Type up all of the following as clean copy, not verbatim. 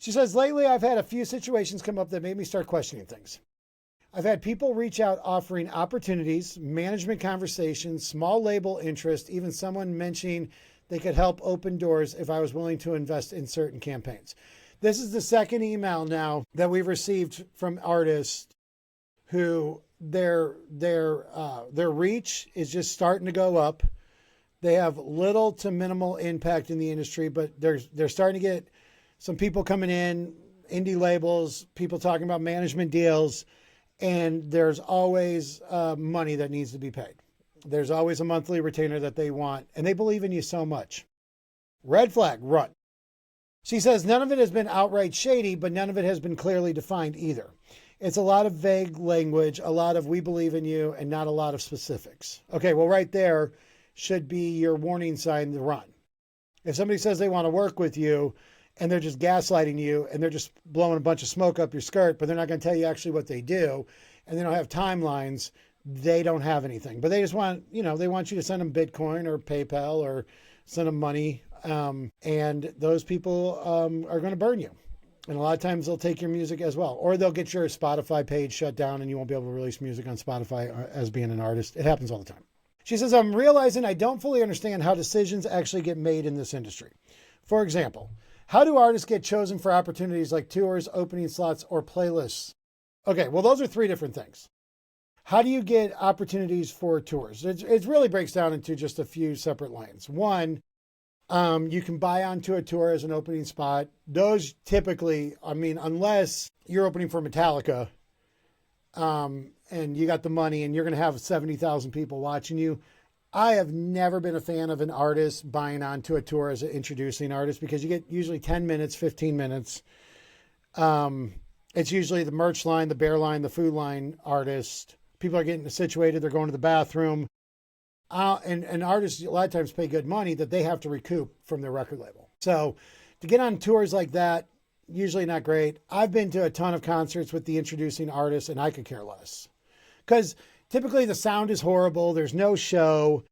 She says, lately I've had a few situations come up that made me start questioning things. I've had people reach out offering opportunities, management conversations, small label interest, even someone mentioning they could help open doors if I was willing to invest in certain campaigns. This is the second email now that we've received from artists who their reach is just starting to go up. They have little to minimal impact in the industry, but they're starting to get some people coming in, indie labels, people talking about management deals, and there's always money that needs to be paid. There's always a monthly retainer that they want, and they believe in you so much. Red flag, run. She says none of it has been outright shady, but none of it has been clearly defined either. It's a lot of vague language, a lot of we believe in you, and not a lot of specifics. Okay, well, right there should be your warning sign to run. If somebody says they want to work with you and they're just gaslighting you and they're just blowing a bunch of smoke up your skirt, but they're not going to tell you actually what they do, and they don't have timelines, they don't have anything. But they just want, they want you to send them Bitcoin or PayPal or send them money. And those people are going to burn you. And a lot of times they'll take your music as well, or they'll get your Spotify page shut down and you won't be able to release music on Spotify as being an artist. It happens all the time. She says, I'm realizing I don't fully understand how decisions actually get made in this industry. For example, how do artists get chosen for opportunities like tours, opening slots, or playlists? Okay, well, those are three different things. How do you get opportunities for tours? It really breaks down into just a few separate lanes. One, you can buy onto a tour as an opening spot. Those typically, unless you're opening for Metallica, and you got the money and you're going to have 70,000 people watching you. I have never been a fan of an artist buying onto a tour as an introducing artist because you get usually 10 minutes, 15 minutes. It's usually the merch line, the bear line, the food line artist. People are getting situated. They're going to the bathroom. And artists a lot of times pay good money that they have to recoup from their record label. So to get on tours like that, usually not great. I've been to a ton of concerts with the introducing artists and I could care less. Because typically the sound is horrible. There's no show.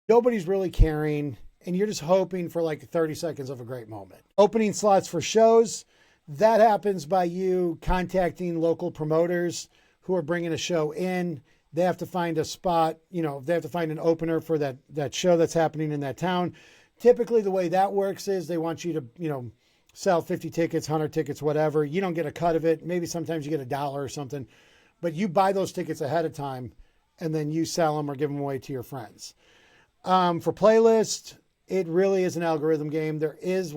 Nobody's really caring. And you're just hoping for like 30 seconds of a great moment. Opening slots for shows, that happens by you contacting local promoters who are bringing a show in. They have to find a spot, they have to find an opener for that show that's happening in that town. Typically the way that works is they want you to, sell 50 tickets, 100 tickets, whatever. You don't get a cut of it. Maybe sometimes you get $1 or something, but you buy those tickets ahead of time and then you sell them or give them away to your friends. For playlist, it really is an algorithm game. There is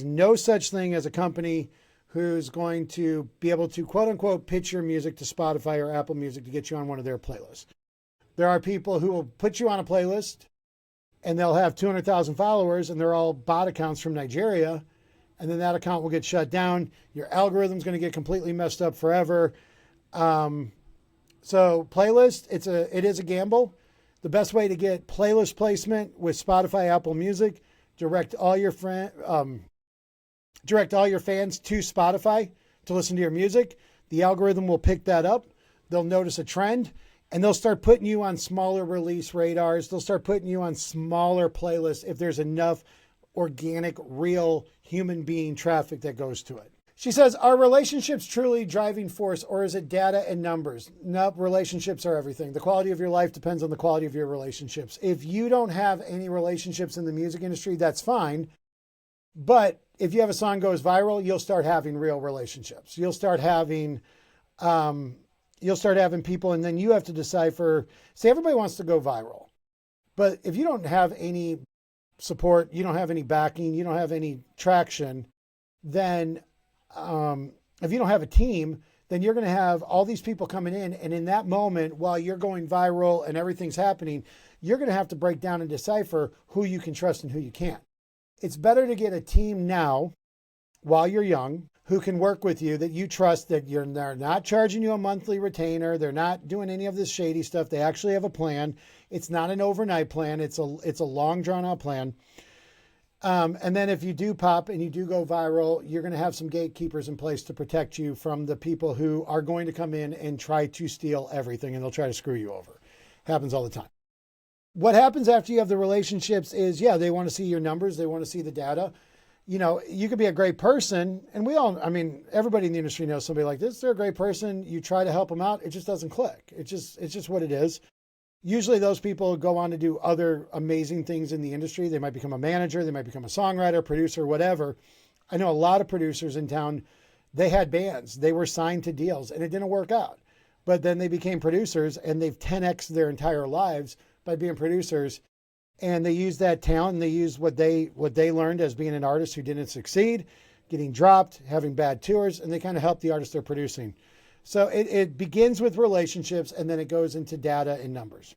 no such thing as a company who's going to be able to quote unquote pitch your music to Spotify or Apple Music to get you on one of their playlists. There are people who will put you on a playlist and they'll have 200,000 followers and they're all bot accounts from Nigeria. And then that account will get shut down. Your algorithm's going to get completely messed up forever. So playlist, it is a gamble. The best way to get playlist placement with Spotify, Apple Music, direct all your fans to Spotify to listen to your music. The algorithm will pick that up. They'll notice a trend and they'll start putting you on smaller release radars. They'll start putting you on smaller playlists if there's enough organic, real human being traffic that goes to it. She says, are relationships truly driving force or is it data and numbers? Nope, relationships are everything. The quality of your life depends on the quality of your relationships. If you don't have any relationships in the music industry, that's fine. But if you have a song goes viral, you'll start having real relationships. You'll start having people, and then you have to decipher. See, everybody wants to go viral. But if you don't have any support, you don't have any backing, you don't have any traction, then if you don't have a team, then you're going to have all these people coming in. And in that moment, while you're going viral and everything's happening, you're going to have to break down and decipher who you can trust and who you can't. It's better to get a team now while you're young who can work with you, that you trust, that they're not charging you a monthly retainer. They're not doing any of this shady stuff. They actually have a plan. It's not an overnight plan. It's a long drawn out plan. And then if you do pop and you do go viral, you're going to have some gatekeepers in place to protect you from the people who are going to come in and try to steal everything, and they'll try to screw you over. Happens all the time. What happens after you have the relationships is, they want to see your numbers. They want to see the data. You could be a great person, and everybody in the industry knows somebody like this. They're a great person. You try to help them out, it just doesn't click. It's just what it is. Usually those people go on to do other amazing things in the industry. They might become a manager, they might become a songwriter, producer, whatever. I know a lot of producers in town, they had bands, they were signed to deals, and it didn't work out. But then they became producers, and they've 10x their entire lives by being producers. And they use that talent, and they use what they learned as being an artist who didn't succeed, getting dropped, having bad tours, and they kind of help the artists they're producing. So it begins with relationships, and then it goes into data and numbers.